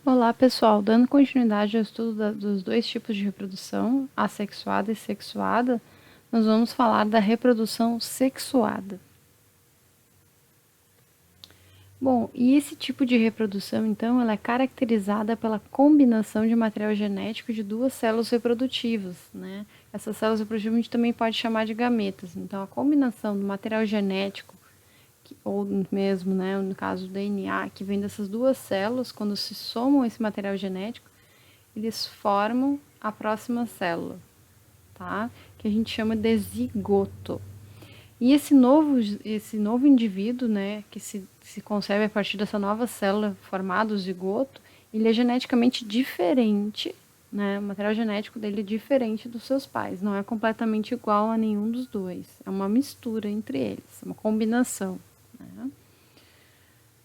Olá, pessoal. Dando continuidade ao estudo dos dois tipos de reprodução, assexuada e sexuada, nós vamos falar da reprodução sexuada. Bom, e esse tipo de reprodução, então, ela é caracterizada pela combinação de material genético de duas células reprodutivas, né? Essas células reprodutivas a gente também pode chamar de gametas. Então, a combinação do material genético ou mesmo, né, no caso do DNA, que vem dessas duas células, quando se somam esse material genético, eles formam a próxima célula, tá? Que a gente chama de zigoto. E esse novo indivíduo, né, que se concebe a partir dessa nova célula formada, o zigoto, ele é geneticamente diferente, né? O material genético dele é diferente dos seus pais, não é completamente igual a nenhum dos dois. É uma mistura entre eles, uma combinação, né?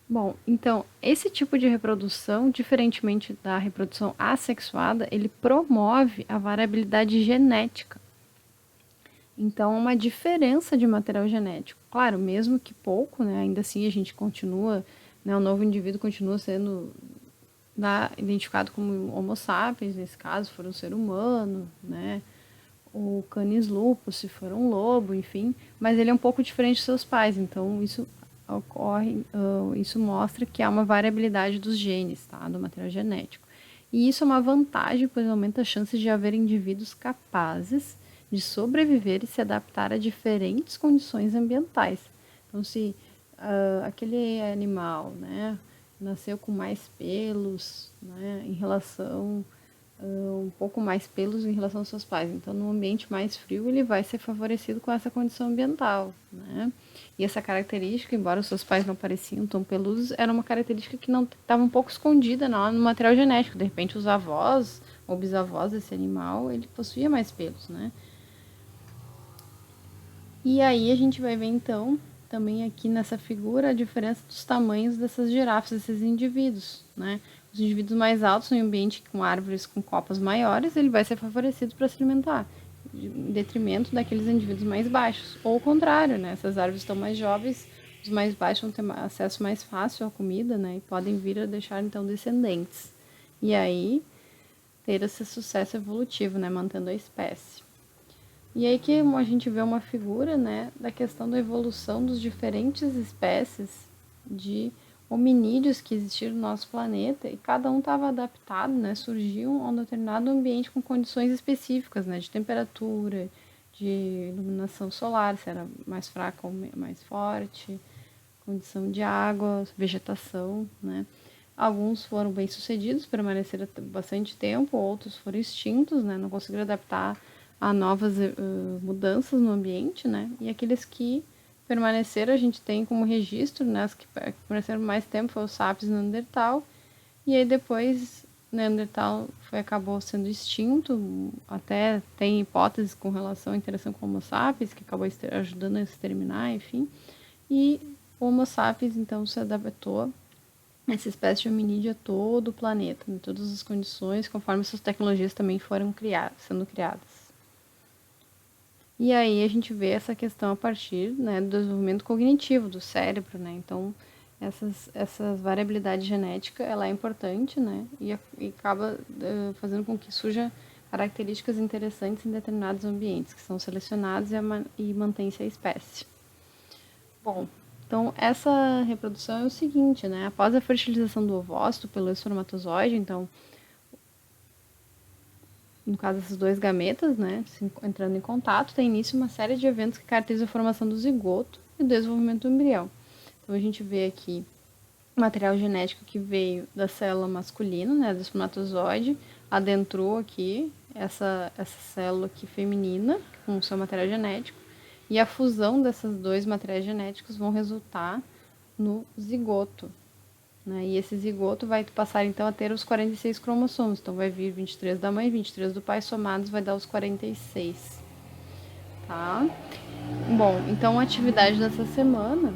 Bom, então, esse tipo de reprodução, diferentemente da reprodução assexuada, ele promove a variabilidade genética. Então, uma diferença de material genético. Claro, mesmo que pouco, né, ainda assim a gente continua, né, o novo indivíduo continua sendo identificado como Homo sapiens, nesse caso, for um ser humano, né, o Canis lupus, se for um lobo, enfim, mas ele é um pouco diferente dos seus pais, então isso mostra que há uma variabilidade dos genes, tá, do material genético. E isso é uma vantagem, pois aumenta as chances de haver indivíduos capazes de sobreviver e se adaptar a diferentes condições ambientais. Então, se aquele animal, né, nasceu com mais pelos, né, em relação um pouco mais pelos em relação aos seus pais. Então, no ambiente mais frio, ele vai ser favorecido com essa condição ambiental, né? E essa característica, embora os seus pais não pareciam tão peludos, era uma característica que não estava um pouco escondida no material genético. De repente, os avós ou bisavós desse animal, ele possuía mais pelos, né? E aí a gente vai ver então, também aqui nessa figura, a diferença dos tamanhos dessas girafas, desses indivíduos, né? Os indivíduos mais altos, em um ambiente com árvores com copas maiores, ele vai ser favorecido para se alimentar, em detrimento daqueles indivíduos mais baixos. Ou o contrário, né? Essas árvores estão mais jovens, os mais baixos vão ter acesso mais fácil à comida, né? E podem vir a deixar então descendentes. E aí ter esse sucesso evolutivo, né? Mantendo a espécie. E aí que a gente vê uma figura, né, da questão da evolução dos diferentes espécies de hominídeos que existiram no nosso planeta e cada um estava adaptado, né, surgiu a um determinado ambiente com condições específicas, né, de temperatura, de iluminação solar, se era mais fraca ou mais forte, condição de água, vegetação, né. Alguns foram bem sucedidos, permaneceram bastante tempo, outros foram extintos, né, não conseguiram adaptar a novas mudanças no ambiente, né? E aqueles que permaneceram, a gente tem como registro, né? As que permaneceram mais tempo foi o Sapiens Neandertal, e aí depois Neandertal acabou sendo extinto, até tem hipóteses com relação à interação com o Homo sapiens, que acabou ajudando a exterminar, enfim. E o Homo sapiens, então, se adaptou essa espécie de hominídeo a todo o planeta, em todas as condições, conforme essas tecnologias também foram sendo criadas. E aí a gente vê essa questão a partir, né, do desenvolvimento cognitivo do cérebro, né? Então, essa variabilidade genética, ela é importante, né? E acaba fazendo com que surja características interessantes em determinados ambientes, que são selecionados e mantém-se a espécie. Bom, então essa reprodução é o seguinte, né? Após a fertilização do ovócito pelo espermatozoide, então no caso esses dois gametas, né, entrando em contato, tem início uma série de eventos que caracterizam a formação do zigoto e o desenvolvimento do embrião. Então a gente vê aqui o material genético que veio da célula masculina, né, do espermatozoide, adentrou aqui essa célula aqui feminina com o seu material genético, e a fusão desses dois materiais genéticos vão resultar no zigoto, né? E esse zigoto vai passar então a ter os 46 cromossomos. Então vai vir 23 da mãe e 23 do pai, somados vai dar os 46. Tá? Bom, então a atividade dessa semana,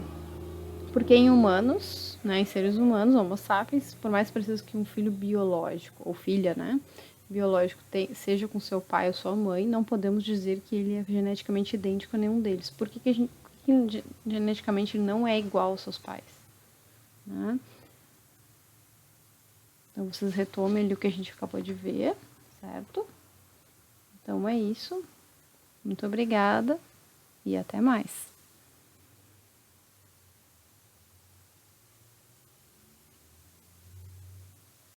porque em humanos, né, em seres humanos, Homo sapiens, por mais preciso que um filho biológico, ou filha, né, biológico seja com seu pai ou sua mãe, não podemos dizer que ele é geneticamente idêntico a nenhum deles. Por que geneticamente ele não é igual aos seus pais? Né? Então, vocês retomem ali o que a gente acabou de ver, certo? Então, é isso. Muito obrigada e até mais.